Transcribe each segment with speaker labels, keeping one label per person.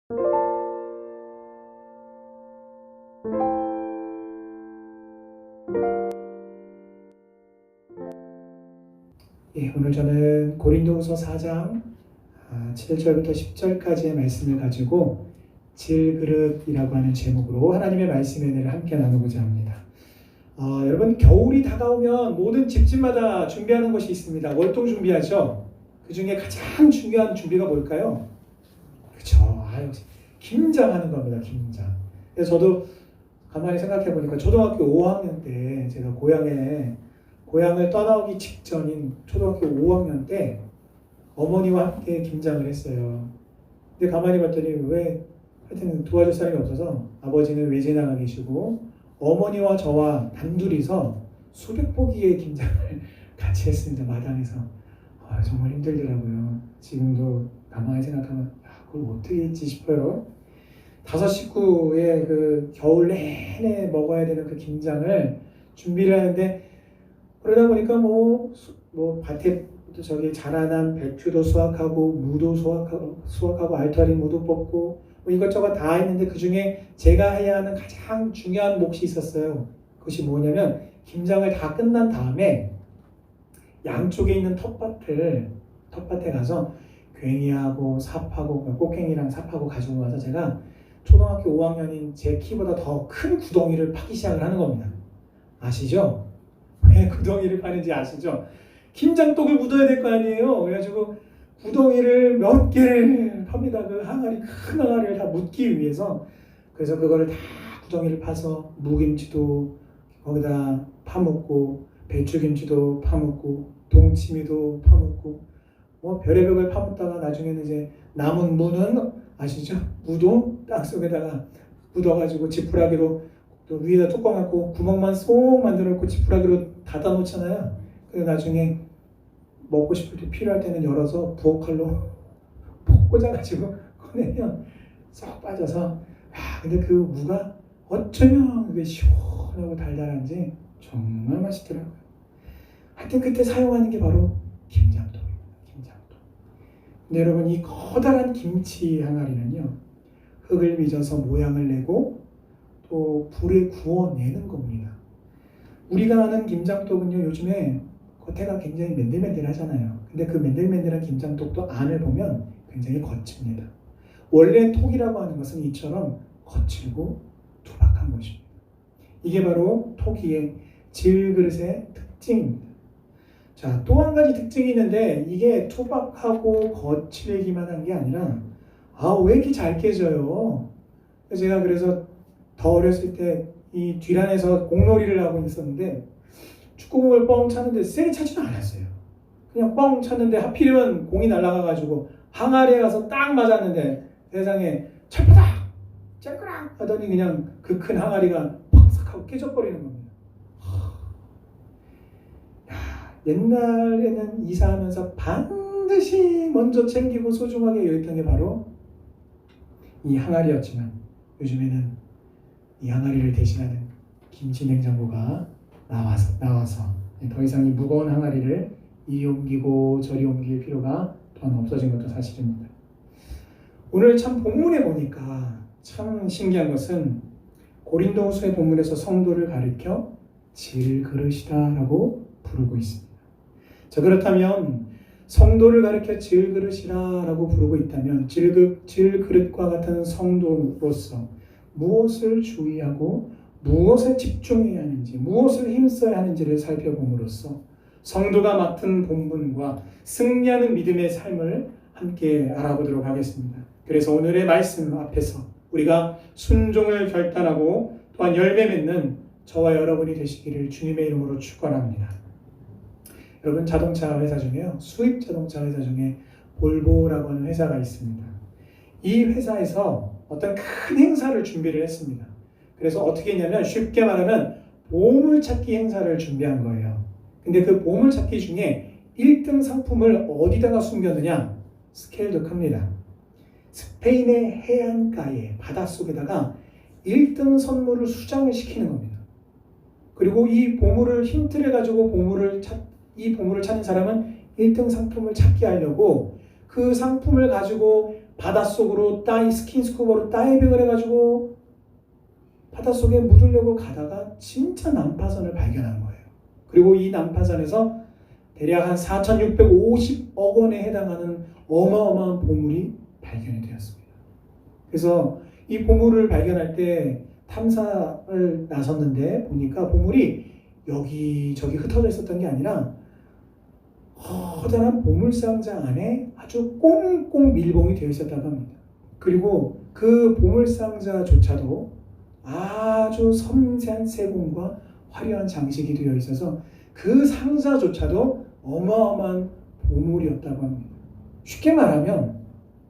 Speaker 1: 예, 오늘 저는 고린도후서 4장 7절부터 10절까지의 말씀을 가지고 질그릇이라고 하는 제목으로 하나님의 말씀의 은혜를 함께 나누고자 합니다. 여러분, 겨울이 다가오면 모든 집집마다 준비하는 것이 있습니다. 월동 준비하죠. 그 중에 가장 중요한 준비가 뭘까요? 그렇죠. 김장하는 겁니다. 김장. 그래서 저도 가만히 생각해 보니까 초등학교 5학년 때 제가 고향을 떠나오기 직전인 초등학교 5학년 때 어머니와 함께 김장을 했어요. 근데 가만히 봤더니 하여튼 도와줄 사람이 없어서 아버지는 외제 나가 계시고 어머니와 저와 단둘이서 수백 포기의 김장을 같이 했습니다. 마당에서. 정말 힘들더라고요. 지금도 가만히 생각하면 그걸 어떻게 했지 싶어요. 5식구의 그 겨울 내내 먹어야 되는 그 김장을 준비를 하는데, 그러다 보니까 밭에 저기 자라난 배추도 수확하고 무도 수확하고 알타리 무도 뽑고 이것저것 다 했는데, 그 중에 제가 해야 하는 가장 중요한 몫이 있었어요. 그것이 뭐냐면, 김장을 다 끝난 다음에 양쪽에 있는 텃밭에 가서 괭이하고 삽하고 꽃괭이랑 삽하고 가지고 가서 제가 초등학교 5학년인 제 키보다 더 큰 구덩이를 파기 시작을 하는 겁니다. 아시죠? 왜 구덩이를 파는지 아시죠? 김장독을 묻어야 될 거 아니에요. 그래가지고 구덩이를 몇 개를 팝니다. 그 큰 항아리를 다 묻기 위해서. 그래서 그거를 다 구덩이를 파서 무김치도 거기다 파묻고, 배추김치도 파묻고, 동치미도 파묻고, 별의별 파묻다가 나중에는 이제 남은 무는 아시죠? 무도 땅속에다가 묻어가지고 지푸라기로 또 위에다 뚜껑 갖고 구멍만 쏙 만들어 놓고 지푸라기로 닫아 놓잖아요. 그래서 나중에 먹고 싶을 때 필요할 때는 열어서 부엌칼로 푹 꽂아가지고 꺼내면 쏙 빠져서, 근데 그 무가 어쩌면 그게 시원하고 달달한지 정말 맛있더라고요. 하여튼 그때 사용하는 게 바로 김장독입니다. 김장독. 근데 여러분, 이 커다란 김치 항아리는요, 흙을 빚어서 모양을 내고 또 불에 구워내는 겁니다. 우리가 아는 김장독은요, 요즘에 겉에가 굉장히 맨들맨들하잖아요. 근데 그 맨들맨들한 김장독도 안을 보면 굉장히 거칩니다. 원래 톡이라고 하는 것은 이처럼 거칠고 투박한 것입니다. 이게 바로 톡이의 질그릇의 특징입니다. 자, 또 한 가지 특징이 있는데, 이게 투박하고 거칠기만 한 게 아니라 왜 이렇게 잘 깨져요? 제가 그래서 더 어렸을 때 이 뒤란에서 공놀이를 하고 있었는데, 축구공을 뻥 찼는데 세게 차지는 않았어요. 그냥 뻥 찼는데 하필이면 공이 날아가가지고 항아리에 가서 딱 맞았는데, 세상에 철파닥 짤그락 하더니 그냥 그 큰 항아리가 팍 하고 깨져버리는 겁니다. 옛날에는 이사하면서 반드시 먼저 챙기고 소중하게 여겼던 게 바로 이 항아리였지만, 요즘에는 이 항아리를 대신하는 김치 냉장고가 나와서 더 이상 이 무거운 항아리를 이리 옮기고 저리 옮길 필요가 더 없어진 것도 사실입니다. 오늘 참 본문에 보니까 참 신기한 것은, 고린도후서의 본문에서 성도를 가리켜 질그릇이라고 부르고 있습니다. 자, 그렇다면 성도를 가리켜 질그릇이라고 부르고 있다면, 질그릇과 같은 성도로서 무엇을 주의하고 무엇에 집중해야 하는지, 무엇을 힘써야 하는지를 살펴봄으로써 성도가 맡은 본분과 승리하는 믿음의 삶을 함께 알아보도록 하겠습니다. 그래서 오늘의 말씀 앞에서 우리가 순종을 결단하고 또한 열매 맺는 저와 여러분이 되시기를 주님의 이름으로 축원합니다. 여러분, 자동차 회사 중에요, 수입 자동차 회사 중에 볼보라고 하는 회사가 있습니다. 이 회사에서 어떤 큰 행사를 준비를 했습니다. 그래서 어떻게 했냐면, 쉽게 말하면 보물찾기 행사를 준비한 거예요. 근데 그 보물찾기 중에 1등 상품을 어디다가 숨겼느냐? 스케일도 큽니다. 스페인의 해안가에, 바닷속에다가 1등 선물을 수장을 시키는 겁니다. 그리고 이 보물을 힌트를 가지고 이 보물을 찾는 사람은 1등 상품을 찾게 하려고 그 상품을 가지고 바닷속으로 스킨스쿠버로 다이빙을 해가지고 바닷속에 묻으려고 가다가 진짜 난파선을 발견한 거예요. 그리고 이 난파선에서 대략 한 4,650억 원에 해당하는 어마어마한 보물이 발견이 되었습니다. 그래서 이 보물을 발견할 때 탐사를 나섰는데 보니까 보물이 여기저기 흩어져 있었던 게 아니라 커다란 보물상자 안에 아주 꽁꽁 밀봉이 되어 있었다고 합니다. 그리고 그 보물상자조차도 아주 섬세한 세공과 화려한 장식이 되어 있어서 그 상자조차도 어마어마한 보물이었다고 합니다. 쉽게 말하면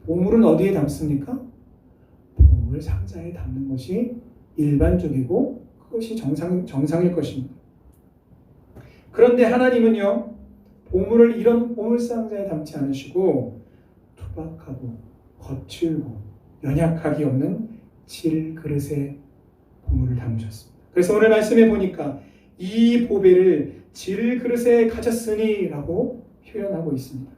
Speaker 1: 보물은 어디에 담습니까? 보물 상자에 담는 것이 일반적이고 그것이 정상일 것입니다. 그런데 하나님은요, 보물을 이런 보물 상자에 담지 않으시고 투박하고 거칠고 연약하기 없는 질그릇에 보물을 담으셨습니다. 그래서 오늘 말씀해 보니까 이 보배를 질그릇에 가졌으니 라고 표현하고 있습니다.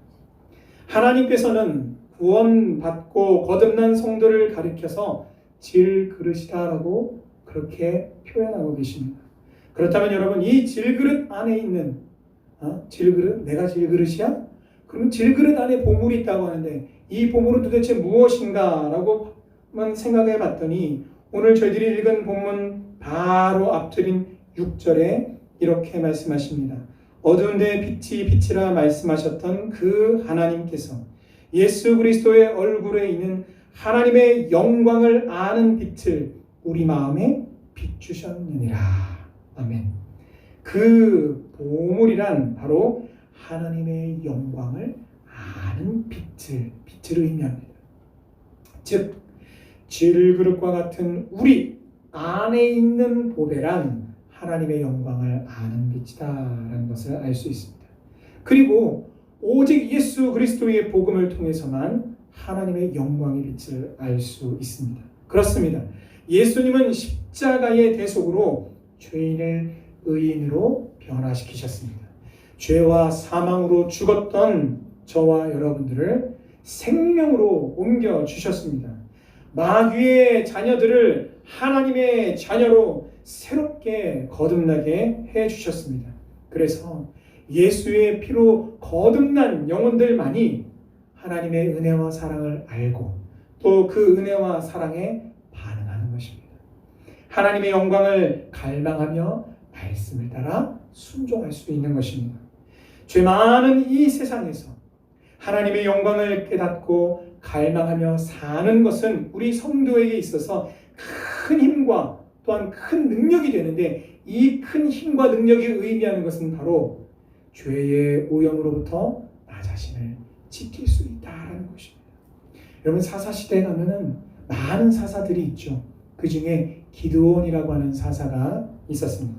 Speaker 1: 하나님께서는 구원받고 거듭난 성도를 가리켜서 질그릇이다 라고 그렇게 표현하고 계십니다. 그렇다면 여러분, 이 질그릇 안에 있는 질그릇? 내가 질그릇이야? 그러면 질그릇 안에 보물이 있다고 하는데 이 보물은 도대체 무엇인가? 라고만 생각해 봤더니 오늘 저희들이 읽은 본문 바로 앞드린 6절에 이렇게 말씀하십니다. 어두운 데 빛이 빛이라 말씀하셨던 그 하나님께서 예수 그리스도의 얼굴에 있는 하나님의 영광을 아는 빛을 우리 마음에 비추셨느니라. 아멘. 그 보물이란 바로 하나님의 영광을 아는 빛을 의미합니다. 즉 질그릇과 같은 우리 안에 있는 보배란 하나님의 영광을 아는 빛이다라는 것을 알 수 있습니다. 그리고 오직 예수 그리스도의 복음을 통해서만 하나님의 영광의 빛을 알 수 있습니다. 그렇습니다. 예수님은 십자가의 대속으로 죄인을 의인으로 변화시키셨습니다. 죄와 사망으로 죽었던 저와 여러분들을 생명으로 옮겨주셨습니다. 마귀의 자녀들을 하나님의 자녀로 새롭게 거듭나게 해주셨습니다. 그래서 예수의 피로 거듭난 영혼들만이 하나님의 은혜와 사랑을 알고 또 그 은혜와 사랑에 반응하는 것입니다. 하나님의 영광을 갈망하며 말씀을 따라 순종할 수 있는 것입니다. 죄 많은 이 세상에서 하나님의 영광을 깨닫고 갈망하며 사는 것은 우리 성도에게 있어서 큰 힘과 또한 큰 능력이 되는데 이 큰 힘과 능력이 의미하는 것은 바로 죄의 오염으로부터 나 자신을 지킬 수 있다는 것입니다. 여러분, 사사시대에 가면은 많은 사사들이 있죠. 그 중에 기드온이라고 하는 사사가 있었습니다.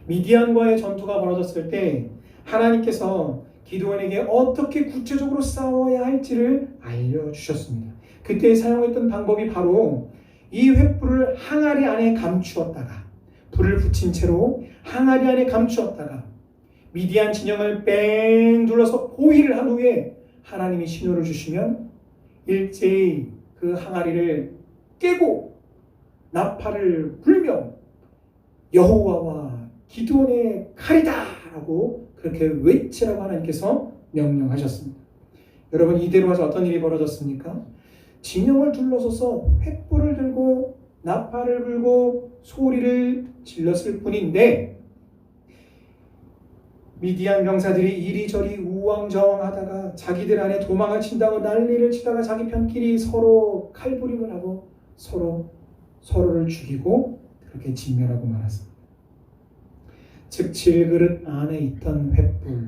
Speaker 1: 미디안과의 전투가 벌어졌을 때 하나님께서 기드온에게 어떻게 구체적으로 싸워야 할지를 알려주셨습니다. 그때 사용했던 방법이 바로 이 횃불을 항아리 안에 감추었다가 불을 붙인 채로 항아리 안에 감추었다가 미디안 진영을 뺑 둘러서 포위를 한 후에 하나님이 신호를 주시면 일제히 그 항아리를 깨고 나팔을 불며 여호와와 기드온의 칼이다 라고 그렇게 외치라고 하나님께서 명령하셨습니다. 여러분, 이대로 해서 어떤 일이 벌어졌습니까? 진영을 둘러서서 횃불을 들고 나팔을 불고 소리를 질렀을 뿐인데 미디안 병사들이 이리저리 우왕좌왕하다가 자기들 안에 도망을 친다고 난리를 치다가 자기 편끼리 서로 칼부림을 하고 서로를 죽이고 그렇게 진멸하고 말았습니다. 즉 질그릇 안에 있던 횃불,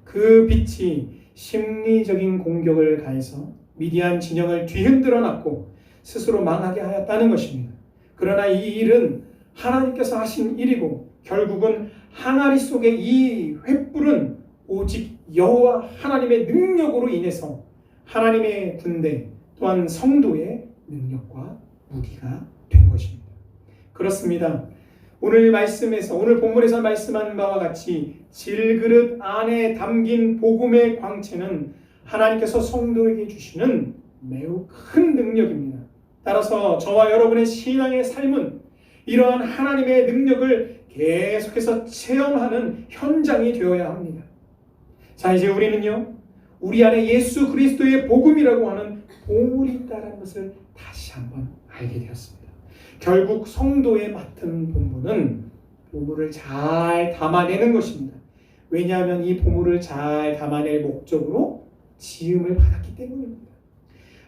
Speaker 1: 그 빛이 심리적인 공격을 가해서 미디안 진영을 뒤흔들어 놨고 스스로 망하게 하였다는 것입니다. 그러나 이 일은 하나님께서 하신 일이고 결국은 항아리 속의 이 횃불은 오직 여호와 하나님의 능력으로 인해서 하나님의 군대 또한 성도의 능력과 무기가 된 것입니다. 그렇습니다. 오늘 본문에서 말씀한 바와 같이 질그릇 안에 담긴 복음의 광채는 하나님께서 성도에게 주시는 매우 큰 능력입니다. 따라서 저와 여러분의 신앙의 삶은 이러한 하나님의 능력을 계속해서 체험하는 현장이 되어야 합니다. 자, 이제 우리는요, 우리 안에 예수 그리스도의 복음이라고 하는 보물이 있다는 것을 다시 한번 알게 되었습니다. 결국 성도의 맡은 본분은 보물을 잘 담아내는 것입니다. 왜냐하면 이 보물을 잘 담아낼 목적으로 지음을 받았기 때문입니다.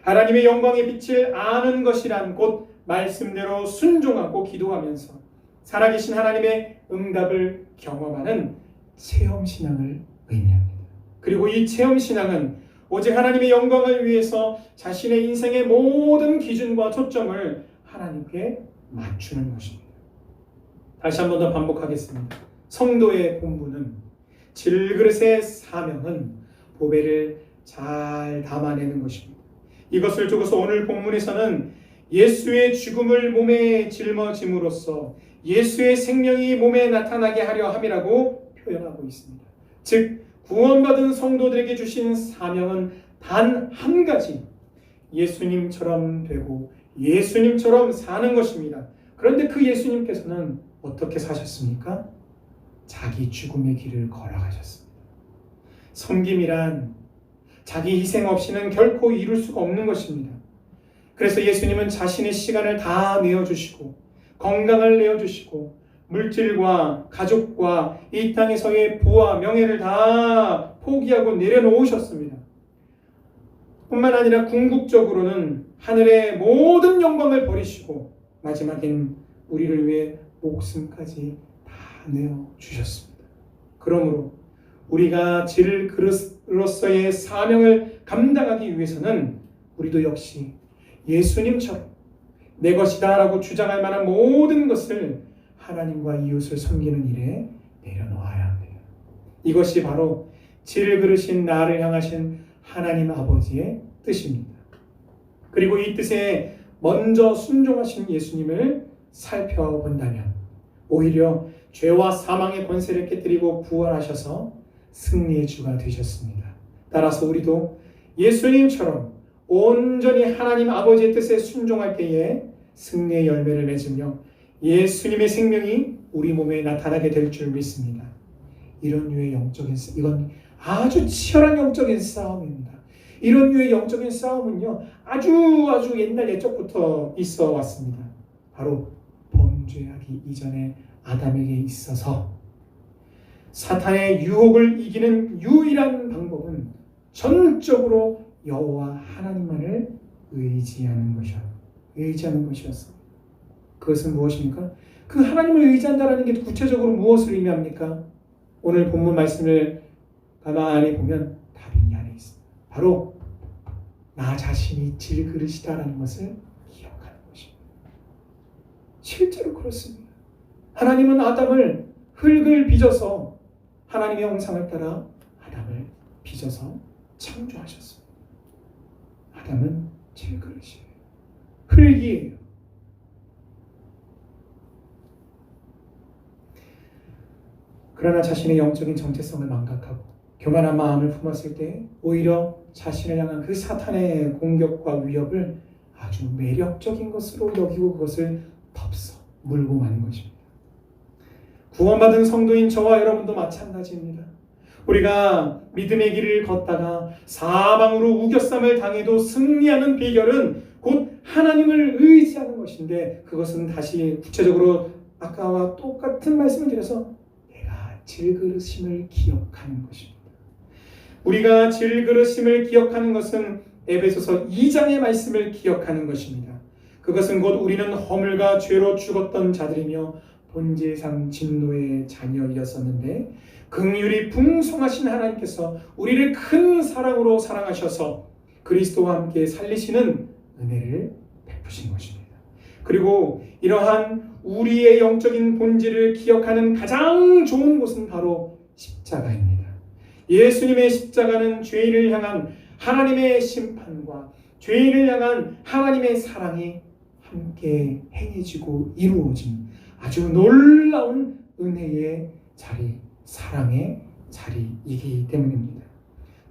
Speaker 1: 하나님의 영광의 빛을 아는 것이란 곧 말씀대로 순종하고 기도하면서 살아계신 하나님의 응답을 경험하는 체험신앙을 의미합니다. 그리고 이 체험신앙은 오직 하나님의 영광을 위해서 자신의 인생의 모든 기준과 초점을 하나님께 맞추는 것입니다. 다시 한 번 더 반복하겠습니다. 성도의 본분은, 질그릇의 사명은 보배를 잘 담아내는 것입니다. 이것을 두고서 오늘 본문에서는 예수의 죽음을 몸에 짊어짐으로써 예수의 생명이 몸에 나타나게 하려 함이라고 표현하고 있습니다. 즉 구원받은 성도들에게 주신 사명은 단 한 가지, 예수님처럼 되고 예수님처럼 사는 것입니다. 그런데 그 예수님께서는 어떻게 사셨습니까? 자기 죽음의 길을 걸어가셨습니다. 섬김이란 자기 희생 없이는 결코 이룰 수가 없는 것입니다. 그래서 예수님은 자신의 시간을 다 내어주시고 건강을 내어주시고 물질과 가족과 이 땅에서의 부와 명예를 다 포기하고 내려놓으셨습니다. 뿐만 아니라 궁극적으로는 하늘의 모든 영광을 버리시고 마지막엔 우리를 위해 목숨까지 다 내어주셨습니다. 그러므로 우리가 질그릇으로서의 사명을 감당하기 위해서는 우리도 역시 예수님처럼 내 것이다 라고 주장할 만한 모든 것을 하나님과 이웃을 섬기는 일에 내려놓아야 합니다. 이것이 바로 질그릇인 나를 향하신 하나님 아버지의 뜻입니다. 그리고 이 뜻에 먼저 순종하신 예수님을 살펴본다면 오히려 죄와 사망의 권세를 깨뜨리고 부활하셔서 승리의 주가 되셨습니다. 따라서 우리도 예수님처럼 온전히 하나님 아버지의 뜻에 순종할 때에 승리의 열매를 맺으며 예수님의 생명이 우리 몸에 나타나게 될 줄 믿습니다. 이런 류의 영적인 이건 아주 치열한 영적인 싸움입니다. 이런 류의 영적인 싸움은요, 아주 옛날 옛적부터 있어 왔습니다. 바로 범죄하기 이전에 아담에게 있어서 사탄의 유혹을 이기는 유일한 방법은 전적으로 여호와 하나님만을 의지하는 것이었습니다. 그것은 무엇입니까? 그 하나님을 의지한다는 게 구체적으로 무엇을 의미합니까? 오늘 본문 말씀을 가만히 보면 답이 이 안에 있습니다. 바로 나 자신이 질그릇이다라는 것을 기억하는 것입니다. 실제로 그렇습니다. 하나님은 아담을 흙을 빚어서 하나님의 형상을 따라 아담을 빚어서 창조하셨습니다. 아담은 질그릇이에요. 흙이에요. 그러나 자신의 영적인 정체성을 망각하고 교만한 마음을 품었을 때 오히려 자신을 향한 그 사탄의 공격과 위협을 아주 매력적인 것으로 여기고 그것을 덥석 물고 마는 것입니다. 구원받은 성도인 저와 여러분도 마찬가지입니다. 우리가 믿음의 길을 걷다가 사방으로 우겨쌈을 당해도 승리하는 비결은 곧 하나님을 의지하는 것인데, 그것은 다시 구체적으로 아까와 똑같은 말씀을 드려서 내가 질그릇임을 기억하는 것입니다. 우리가 질그릇임을 기억하는 것은 에베소서 2장의 말씀을 기억하는 것입니다. 그것은 곧 우리는 허물과 죄로 죽었던 자들이며 본질상 진노의 자녀였었는데 긍휼이 풍성하신 하나님께서 우리를 큰 사랑으로 사랑하셔서 그리스도와 함께 살리시는 은혜를 베푸신 것입니다. 그리고 이러한 우리의 영적인 본질을 기억하는 가장 좋은 곳은 바로 십자가입니다. 예수님의 십자가는 죄인을 향한 하나님의 심판과 죄인을 향한 하나님의 사랑이 함께 행해지고 이루어진 아주 놀라운 은혜의 자리, 사랑의 자리이기 때문입니다.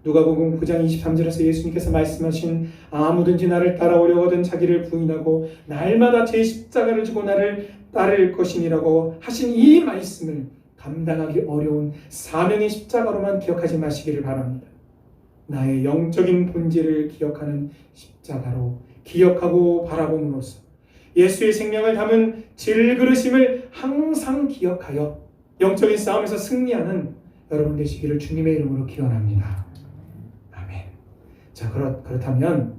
Speaker 1: 누가복음 9장 23절에서 예수님께서 말씀하신 아무든지 나를 따라오려거든 자기를 부인하고 날마다 제 십자가를 지고 나를 따를 것이니라고 하신 이 말씀을 감당하기 어려운 사명의 십자가로만 기억하지 마시기를 바랍니다. 나의 영적인 본질을 기억하는 십자가로 기억하고 바라봄으로써 예수의 생명을 담은 질그릇임을 항상 기억하여 영적인 싸움에서 승리하는 여러분 되시기를 주님의 이름으로 기원합니다. 아멘. 자, 그렇다면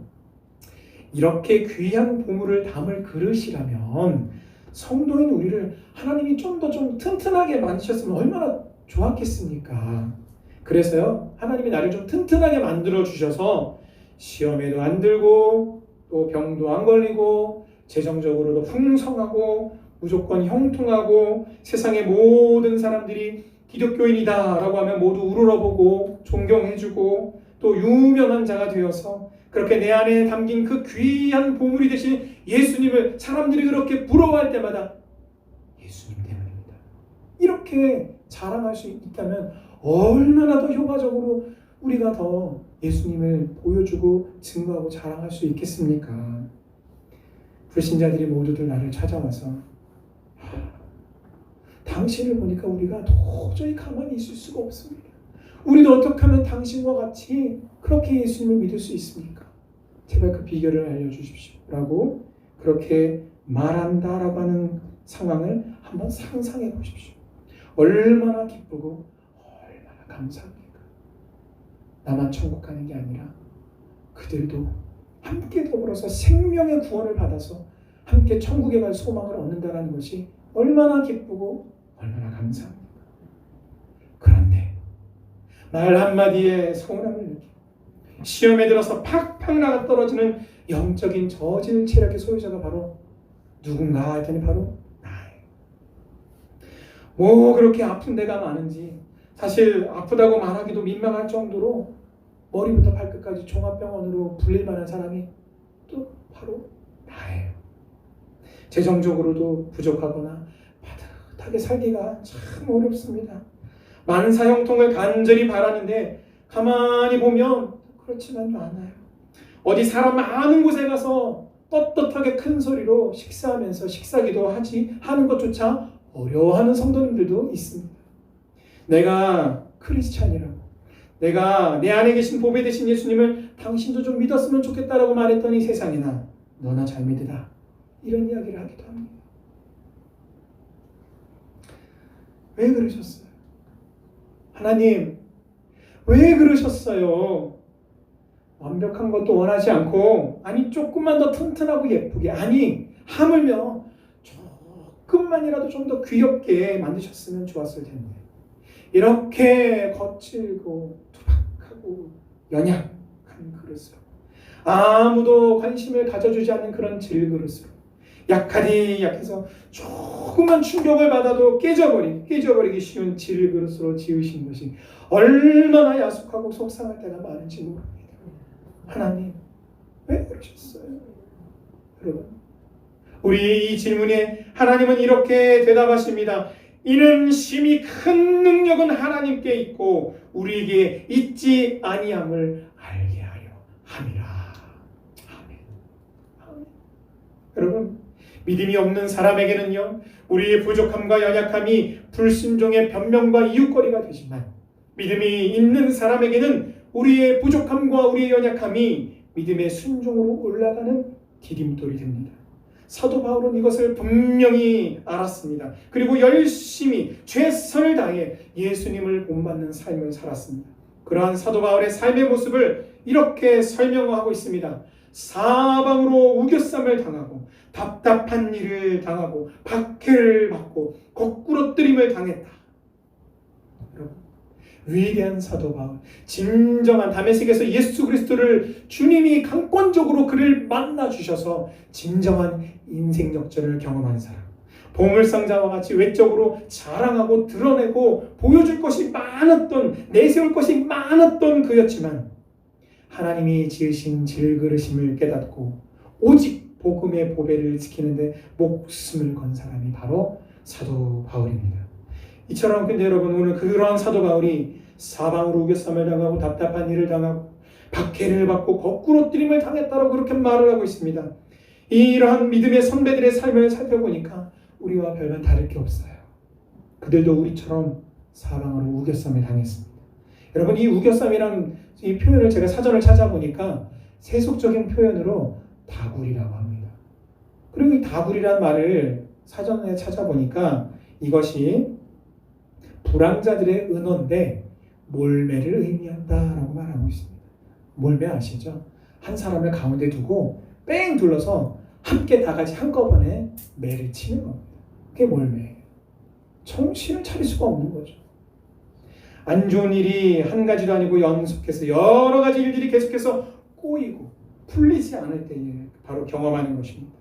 Speaker 1: 이렇게 귀한 보물을 담을 그릇이라면 성도인 우리를 하나님이 좀 더 튼튼하게 만드셨으면 얼마나 좋았겠습니까? 그래서요, 하나님이 나를 좀 튼튼하게 만들어 주셔서 시험에도 안 들고 또 병도 안 걸리고 재정적으로도 풍성하고 무조건 형통하고 세상의 모든 사람들이 기독교인이다 라고 하면 모두 우러러보고 존경해주고 또 유명한 자가 되어서 그렇게 내 안에 담긴 그 귀한 보물이 되신 예수님을 사람들이 그렇게 부러워할 때마다 예수님 때문입니다. 이렇게 자랑할 수 있다면 얼마나 더 효과적으로 우리가 더 예수님을 보여주고 증거하고 자랑할 수 있겠습니까? 불신자들이 모두들 나를 찾아와서 당신을 보니까 우리가 도저히 가만히 있을 수가 없습니다. 우리도 어떻게 하면 당신과 같이 그렇게 예수님을 믿을 수 있습니까? 제발 그 비결을 알려주십시오 라고 그렇게 말한다라고 하는 상황을 한번 상상해 보십시오. 얼마나 기쁘고 얼마나 감사합니까? 나만 천국 가는 게 아니라 그들도 함께 더불어서 생명의 구원을 받아서 함께 천국에 갈 소망을 얻는다는 것이 얼마나 기쁘고 얼마나 감사합니까? 그런데 말 한마디에 서운함을 느끼고 시험에 들어서 팍팍 나가 떨어지는 영적인 저질 체력의 소유자가 바로 누군가 했더니 바로 나예요. 뭐 그렇게 아픈 데가 많은지 사실 아프다고 말하기도 민망할 정도로 머리부터 발끝까지 종합병원으로 불릴 만한 사람이 또 바로 나예요. 재정적으로도 부족하거나 바듯하게 살기가 참 어렵습니다. 만사형통을 간절히 바라는데 가만히 보면 그렇지만도 않아요. 어디 사람 많은 곳에 가서 떳떳하게 큰 소리로 식사하면서 식사기도 하는 것조차 어려워하는 성도님들도 있습니다. 내가 크리스찬이라고 내가 내 안에 계신 보배 되신 예수님을 당신도 좀 믿었으면 좋겠다라고 말했더니 세상에나 너나 잘 믿으라 이런 이야기를 하기도 합니다. 왜 그러셨어요? 하나님 왜 그러셨어요? 완벽한 것도 원하지 않고 아니 조금만 더 튼튼하고 예쁘게 아니 하물며 조금만이라도 좀 더 귀엽게 만드셨으면 좋았을 텐데 이렇게 거칠고 투박하고 연약한 그릇으로 아무도 관심을 가져주지 않는 그런 질그릇으로 약해서 조금만 충격을 받아도 깨져버리기 쉬운 질그릇으로 지으신 것이 얼마나 야속하고 속상할 때가 많은지 모릅니다. 하나님 왜 그러셨어요? 여러분 우리 이 질문에 하나님은 이렇게 대답하십니다. 이는 심히 큰 능력은 하나님께 있고 우리에게 있지 아니함을 알게 하려 함이라. 아멘. 아멘. 여러분 믿음이 없는 사람에게는요 우리의 부족함과 연약함이 불순종의 변명과 이유거리가 되지만 믿음이 있는 사람에게는 우리의 부족함과 우리의 연약함이 믿음의 순종으로 올라가는 디딤돌이 됩니다. 사도 바울은 이것을 분명히 알았습니다. 그리고 열심히 최선을 다해 예수님을 본받는 삶을 살았습니다. 그러한 사도 바울의 삶의 모습을 이렇게 설명하고 있습니다. 사방으로 우겨쌈을 당하고 답답한 일을 당하고 박해를 받고 거꾸러뜨림을 당했다. 여러분 위대한 사도 바울 진정한 다메섹에서 예수 그리스도를 주님이 강권적으로 그를 만나 주셔서 진정한 인생 역전을 경험한 사람 보물상자와 같이 외적으로 자랑하고 드러내고 보여줄 것이 많았던 내세울 것이 많았던 그였지만 하나님이 지으신 질그릇임을 깨닫고 오직 복음의 보배를 지키는데 목숨을 건 사람이 바로 사도 바울입니다. 이처럼 근데 여러분 오늘 그러한 사도 바울이 사방으로 우겨쌈을 당하고 답답한 일을 당하고 박해를 받고 거꾸로 뜨림을 당했다라고 그렇게 말을 하고 있습니다. 이러한 믿음의 선배들의 삶을 살펴보니까 우리와 별반 다를 게 없어요. 그들도 우리처럼 사방으로 우겨쌈을 당했습니다. 여러분, 이 우겨쌈이라는 이 표현을 제가 사전을 찾아보니까 세속적인 표현으로 다굴이라고 합니다. 그리고 이 다굴이라는 말을 사전에 찾아보니까 이것이 불황자들의 은어인데 몰매를 의미한다라고 말하고 있습니다. 몰매 아시죠? 한 사람을 가운데 두고 뺑 둘러서 함께 다 같이 한꺼번에 매를 치는 겁니다. 그게 몰매예요. 정신을 차릴 수가 없는 거죠. 안 좋은 일이 한 가지도 아니고 연속해서 여러 가지 일들이 계속해서 꼬이고 풀리지 않을 때에 바로 경험하는 것입니다.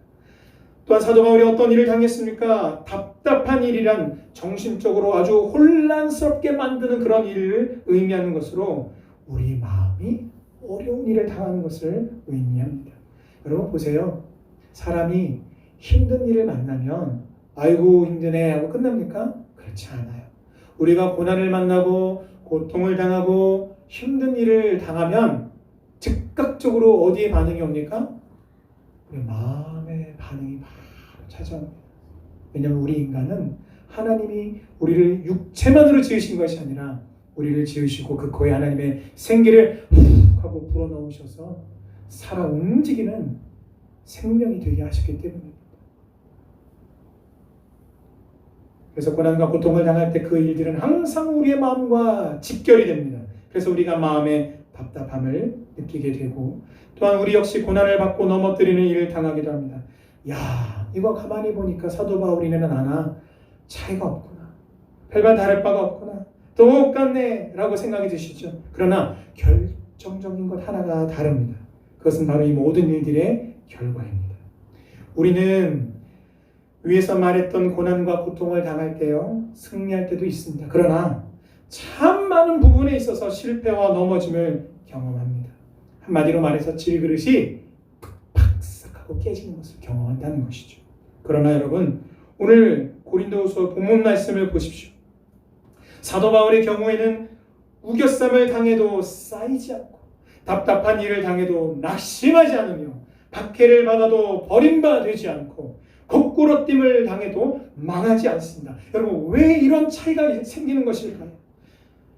Speaker 1: 또한 사도 바울이 어떤 일을 당했습니까? 답답한 일이란 정신적으로 아주 혼란스럽게 만드는 그런 일을 의미하는 것으로 우리 마음이 어려운 일을 당하는 것을 의미합니다. 여러분 보세요. 사람이 힘든 일을 만나면 아이고 힘드네 하고 끝납니까? 그렇지 않아요. 우리가 고난을 만나고 고통을 당하고 힘든 일을 당하면 즉각적으로 어디에 반응이 옵니까? 우리 마음의 반응이 바로 찾아옵니다. 왜냐하면 우리 인간은 하나님이 우리를 육체만으로 지으신 것이 아니라 우리를 지으시고 그 코에 하나님의 생기를 훅 하고 불어넣으셔서 살아 움직이는 생명이 되게 하셨기 때문입니다. 그래서 고난과 고통을 당할 때 그 일들은 항상 우리의 마음과 직결이 됩니다. 그래서 우리가 마음의 답답함을 느끼게 되고 또한 우리 역시 고난을 받고 넘어뜨리는 일을 당하기도 합니다. 야, 이거 가만히 보니까 사도 바울이네는 아나 차이가 없구나. 별반 다를 바가 없구나. 똑같네 라고 생각이 드시죠. 그러나 결정적인 것 하나가 다릅니다. 그것은 바로 이 모든 일들의 결과입니다. 우리는 위에서 말했던 고난과 고통을 당할 때요, 승리할 때도 있습니다. 그러나 참 많은 부분에 있어서 실패와 넘어짐을 경험합니다. 한마디로 말해서 질그릇이 팍삭하고 깨지는 것을 경험한다는 것이죠. 그러나 여러분, 오늘 고린도후서 본문 말씀을 보십시오. 사도 바울의 경우에는 우겨쌈을 당해도 쌓이지 않고 답답한 일을 당해도 낙심하지 않으며 박해를 받아도 버림받지 않고 거꾸로 뜸을 당해도 망하지 않습니다. 여러분, 왜 이런 차이가 생기는 것일까요?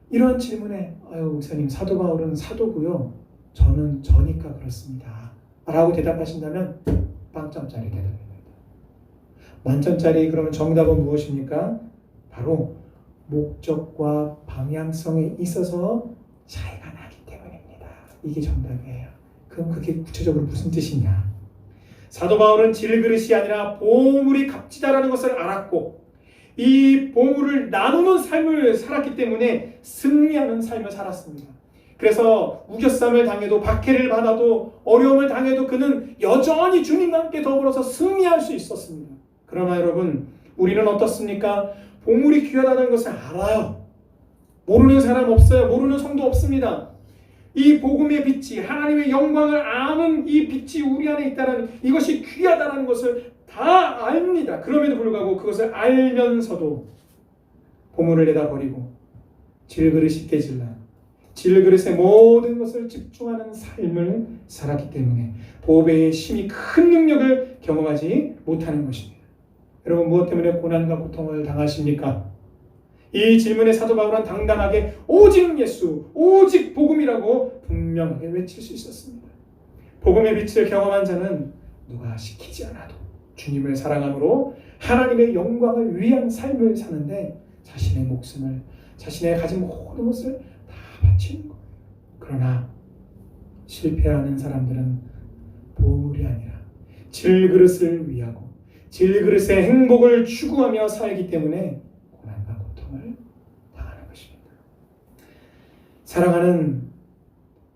Speaker 1: 이런 질문에 목사님, 사도 바울은 사도고요, 저는 저니까 그렇습니다 라고 대답하신다면 빵점짜리 대답입니다. 만점짜리 그러면 정답은 무엇입니까? 바로 목적과 방향성에 있어서 차이가 나기 때문입니다. 이게 정답이에요. 그럼 그게 구체적으로 무슨 뜻이냐? 사도 바울은 질그릇이 아니라 보물이 값지다라는 것을 알았고 이 보물을 나누는 삶을 살았기 때문에 승리하는 삶을 살았습니다. 그래서 우겨쌈을 당해도 박해를 받아도 어려움을 당해도 그는 여전히 주님과 함께 더불어서 승리할 수 있었습니다. 그러나 여러분, 우리는 어떻습니까? 보물이 귀하다는 것을 알아요. 모르는 사람 없어요. 모르는 성도 없습니다. 이 복음의 빛이, 하나님의 영광을 아는 이 빛이 우리 안에 있다는, 이것이 귀하다는 것을 다 압니다. 그럼에도 불구하고 그것을 알면서도 보물을 내다 버리고 질그릇이 깨질라 질그릇의 모든 것을 집중하는 삶을 살았기 때문에 보배의 심히 큰 능력을 경험하지 못하는 것입니다. 여러분, 무엇 때문에 고난과 고통을 당하십니까? 이 질문에 사도 바울은 당당하게 오직 예수, 오직 복음이라고 분명하게 외칠 수 있었습니다. 복음의 빛을 경험한 자는 누가 시키지 않아도 주님을 사랑함으로 하나님의 영광을 위한 삶을 사는데 자신의 목숨을, 자신의 가진 모든 것을 다 바치는 거예요. 그러나 실패하는 사람들은 보물이 아니라 질그릇을 위하고 질그릇의 행복을 추구하며 살기 때문에 고난과 고통을 당하는 것입니다. 사랑하는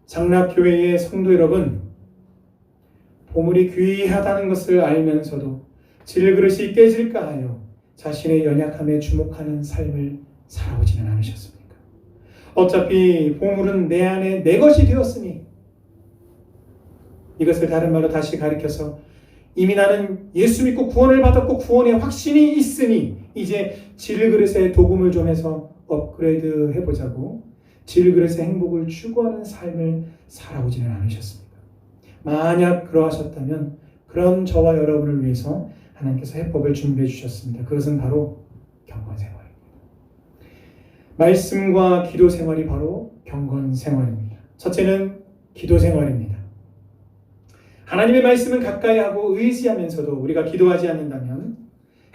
Speaker 1: 장락교회의 성도 여러분, 보물이 귀하다는 것을 알면서도 질그릇이 깨질까 하여 자신의 연약함에 주목하는 삶을 살아오지는 않으셨습니까? 어차피 보물은 내 안에 내 것이 되었으니, 이것을 다른 말로 다시 가리켜서 이미 나는 예수 믿고 구원을 받았고 구원의 확신이 있으니 이제 질그릇에 도금을 좀 해서 업그레이드 해보자고 질그릇의 행복을 추구하는 삶을 살아오지는 않으셨습니다. 만약 그러하셨다면 그런 저와 여러분을 위해서 하나님께서 해법을 준비해 주셨습니다. 그것은 바로 경건생활입니다. 말씀과 기도 생활이 바로 경건생활입니다. 첫째는 기도생활입니다. 하나님의 말씀은 가까이 하고 의지하면서도 우리가 기도하지 않는다면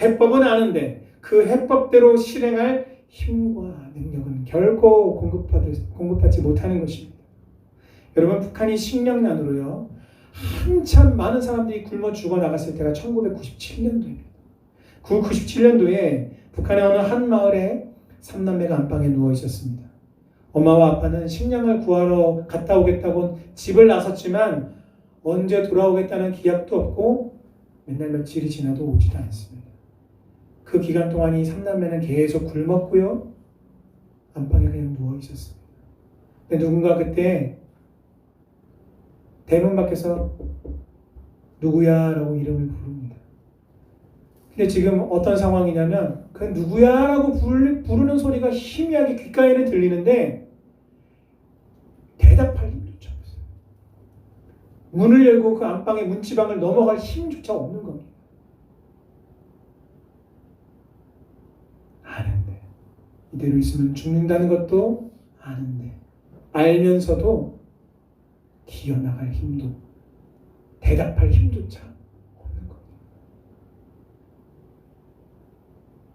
Speaker 1: 해법은 아는데 그 해법대로 실행할 힘과 능력은 결코 공급받지 못하는 것입니다. 여러분, 북한이 식량난으로요 한참 많은 사람들이 굶어 죽어나갔을 때가 1997년도입니다. 그 97년도에 북한의 어느 한 마을에 3남매가 안방에 누워 있었습니다. 엄마와 아빠는 식량을 구하러 갔다 오겠다고 집을 나섰지만 언제 돌아오겠다는 기약도 없고 맨날 며칠이 지나도 오지도 않습니다. 그 기간 동안 이 3남매는 계속 굶었고요. 안방에 그냥 누워 있었습니다. 근데 누군가 그때 대문 밖에서 누구야? 라고 이름을 부릅니다. 근데 지금 어떤 상황이냐면 그 누구야? 라고 부르는 소리가 희미하게 귓가에는 들리는데 대답할 힘조차 없어요. 문을 열고 그 안방의 문지방을 넘어갈 힘조차 없는 겁니다. 아는데 이대로 있으면 죽는다는 것도 아는데 알면서도 기어나갈 힘도 대답할 힘조차 없는 겁니다.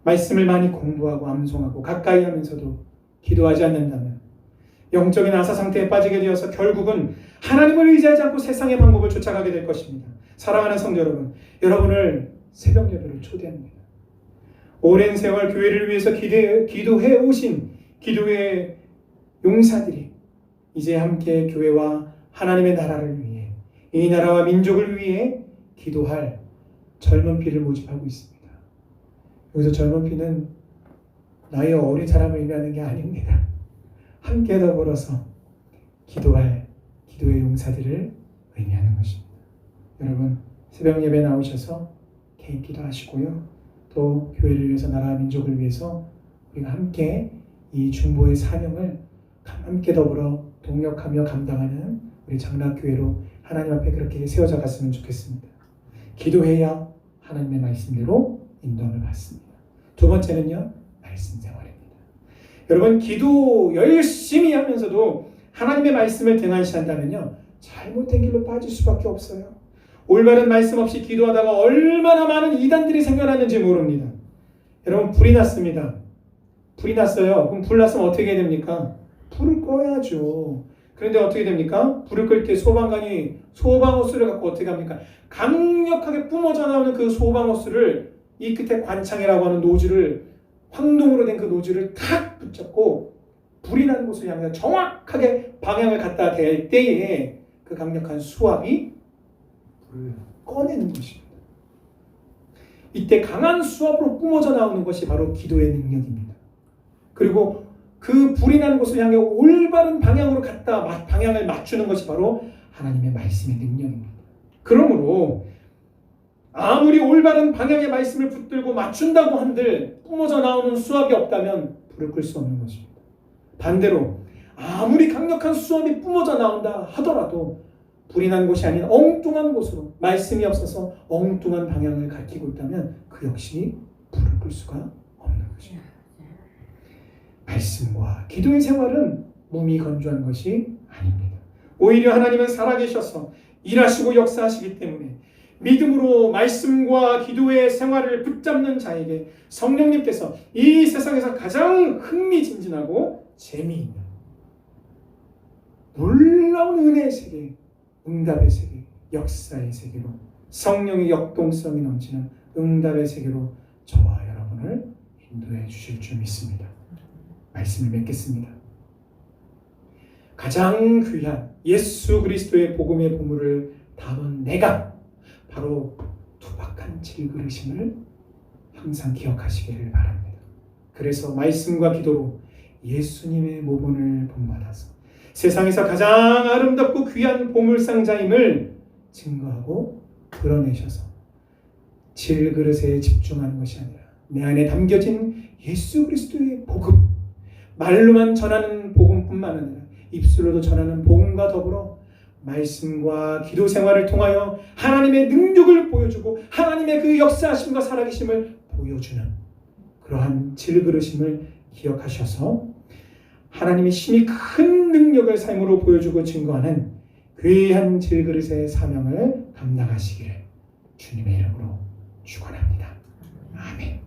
Speaker 1: 말씀을 많이 공부하고 암송하고 가까이 하면서도 기도하지 않는다면 영적인 아사 상태에 빠지게 되어서 결국은 하나님을 의지하지 않고 세상의 방법을 쫓아가게 될 것입니다. 사랑하는 성도 여러분, 여러분을 새벽 예배로 초대합니다. 오랜 세월 교회를 위해서 기도해 오신 기도의 용사들이 이제 함께 교회와 하나님의 나라를 위해 이 나라와 민족을 위해 기도할 젊은 피를 모집하고 있습니다. 여기서 젊은 피는 나이 어린 사람을 의미하는 게 아닙니다. 함께 더불어서 기도할 기도의 용사들을 의미하는 것입니다. 여러분, 새벽 예배 나오셔서 개인 기도하시고요. 또 교회를 위해서 나라와 민족을 위해서 우리가 함께 이 중보의 사명을 함께 더불어 동력하며 감당하는 우리 장락교회로 하나님 앞에 그렇게 세워져 갔으면 좋겠습니다. 기도해야 하나님의 말씀대로 인도함을 받습니다. 두 번째는요, 말씀 생활입니다. 여러분, 기도 열심히 하면서도 하나님의 말씀을 등한시한다면요 잘못된 길로 빠질 수밖에 없어요. 올바른 말씀 없이 기도하다가 얼마나 많은 이단들이 생겨났는지 모릅니다. 여러분, 불이 났습니다. 불이 났어요. 그럼 불 났으면 어떻게 해야 됩니까? 불을 꺼야죠. 그런데 어떻게 됩니까? 불을 끌 때 소방관이 소방호스를 갖고 어떻게 합니까? 강력하게 뿜어져 나오는 그 소방호스를 이 끝에 관창이라고 하는 노즐을 황동으로 된 그 노즐을 탁 붙잡고 불이 나는 곳을 향해 정확하게 방향을 갖다 댈 때에 그 강력한 수압이 불을 꺼내는 것입니다. 이때 강한 수압으로 뿜어져 나오는 것이 바로 기도의 능력입니다. 그리고 그 불이 나는 곳을 향해 올바른 방향으로 갖다 방향을 맞추는 것이 바로 하나님의 말씀의 능력입니다. 그러므로 아무리 올바른 방향의 말씀을 붙들고 맞춘다고 한들 뿜어져 나오는 수압이 없다면 불을 끌 수 없는 것입니다. 반대로 아무리 강력한 수압이 뿜어져 나온다 하더라도 불이 난 곳이 아닌 엉뚱한 곳으로 말씀이 없어서 엉뚱한 방향을 가리키고 있다면 그 역시 불을 끌 수가 없는 것입니다. 말씀과 기도의 생활은 몸이 건조한 것이 아닙니다. 오히려 하나님은 살아계셔서 일하시고 역사하시기 때문에 믿음으로 말씀과 기도의 생활을 붙잡는 자에게 성령님께서 이 세상에서 가장 흥미진진하고 재미있는 놀라운 은혜의 세계, 응답의 세계, 역사의 세계로 성령의 역동성이 넘치는 응답의 세계로 저와 여러분을 인도해 주실 줄 믿습니다. 말씀을 맺겠습니다. 가장 귀한 예수 그리스도의 복음의 보물을 담은 내가 바로 투박한 질그릇임을 항상 기억하시기를 바랍니다. 그래서 말씀과 기도로 예수님의 모본을 본받아서 세상에서 가장 아름답고 귀한 보물상자임을 증거하고 드러내셔서 질그릇에 집중하는 것이 아니라 내 안에 담겨진 예수 그리스도의 복음, 말로만 전하는 복음 방송뿐만 아니라 입술로도 전하는 복음과 더불어 말씀과 기도 생활을 통하여 하나님의 능력을 보여주고 하나님의 그 역사하심과 살아계심을 보여주는 그러한 질그릇임을 기억하셔서 하나님의 심히 큰 능력을 삶으로 보여주고 증거하는 귀한 질그릇의 사명을 감당하시기를 주님의 이름으로 축원합니다. 아멘.